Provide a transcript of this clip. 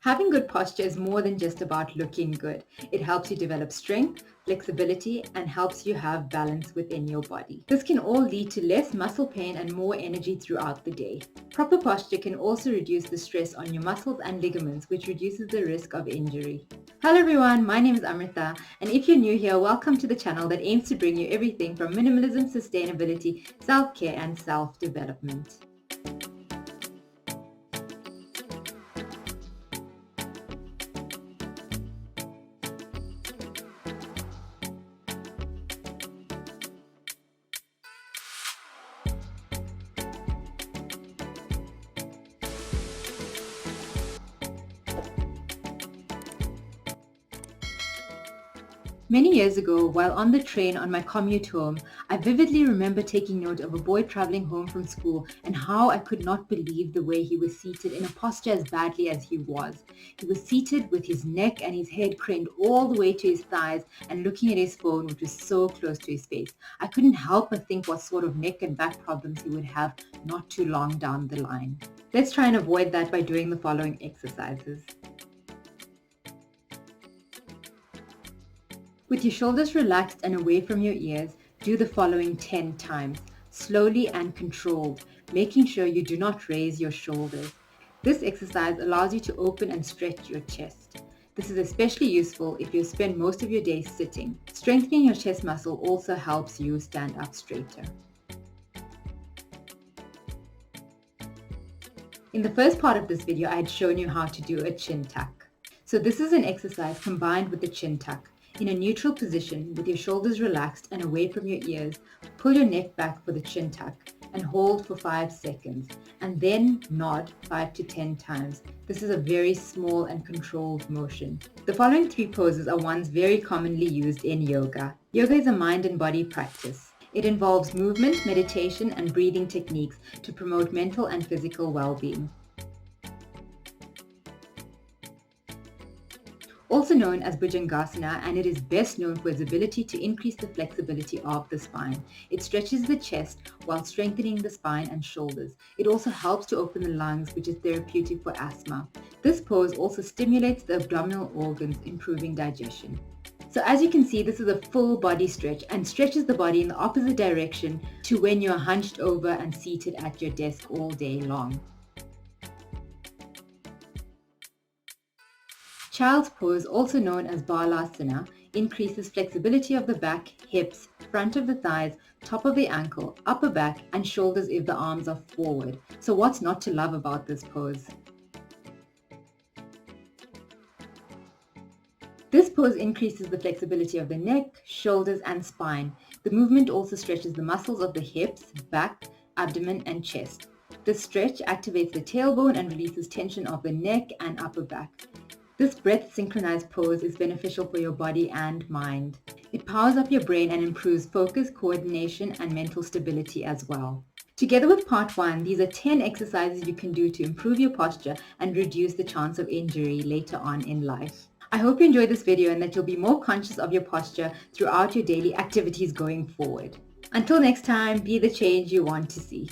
Having good posture is more than just about looking good. It helps you develop strength, flexibility, and helps you have balance within your body. This can all lead to less muscle pain and more energy throughout the day. Proper posture can also reduce the stress on your muscles and ligaments, which reduces the risk of injury. Hello everyone, my name is Amrita, and if you're new here, welcome to the channel that aims to bring you everything from minimalism, sustainability, self-care, and self-development. Many years ago, while on the train on my commute home, I vividly remember taking note of a boy traveling home from school and how I could not believe the way he was seated in a posture as badly as he was. He was seated with his neck and his head craned all the way to his thighs and looking at his phone, which was so close to his face. I couldn't help but think what sort of neck and back problems he would have not too long down the line. Let's try and avoid that by doing the following exercises. With your shoulders relaxed and away from your ears, do the following 10 times, slowly and controlled, making sure you do not raise your shoulders. This exercise allows you to open and stretch your chest. This is especially useful if you spend most of your day sitting. Strengthening your chest muscle also helps you stand up straighter. In the first part of this video, I had shown you how to do a chin tuck. So this is an exercise combined with the chin tuck. In a neutral position, with your shoulders relaxed and away from your ears, pull your neck back for the chin tuck and hold for 5 seconds, and then nod 5 to 10 times. This is a very small and controlled motion. The following 3 poses are ones very commonly used in yoga. Yoga is a mind and body practice. It involves movement, meditation, and breathing techniques to promote mental and physical well-being. Also known as Bhujangasana, and it is best known for its ability to increase the flexibility of the spine. It stretches the chest while strengthening the spine and shoulders. It also helps to open the lungs, which is therapeutic for asthma. This pose also stimulates the abdominal organs, improving digestion. So as you can see, this is a full body stretch and stretches the body in the opposite direction to when you are hunched over and seated at your desk all day long. Child's pose, also known as Balasana, increases flexibility of the back, hips, front of the thighs, top of the ankle, upper back, and shoulders if the arms are forward. So what's not to love about this pose? This pose increases the flexibility of the neck, shoulders, and spine. The movement also stretches the muscles of the hips, back, abdomen, and chest. This stretch activates the tailbone and releases tension of the neck and upper back. This breath synchronized pose is beneficial for your body and mind. It powers up your brain and improves focus, coordination, and mental stability as well. Together with part 1, these are 10 exercises you can do to improve your posture and reduce the chance of injury later on in life. I hope you enjoyed this video and that you'll be more conscious of your posture throughout your daily activities going forward. Until next time, be the change you want to see.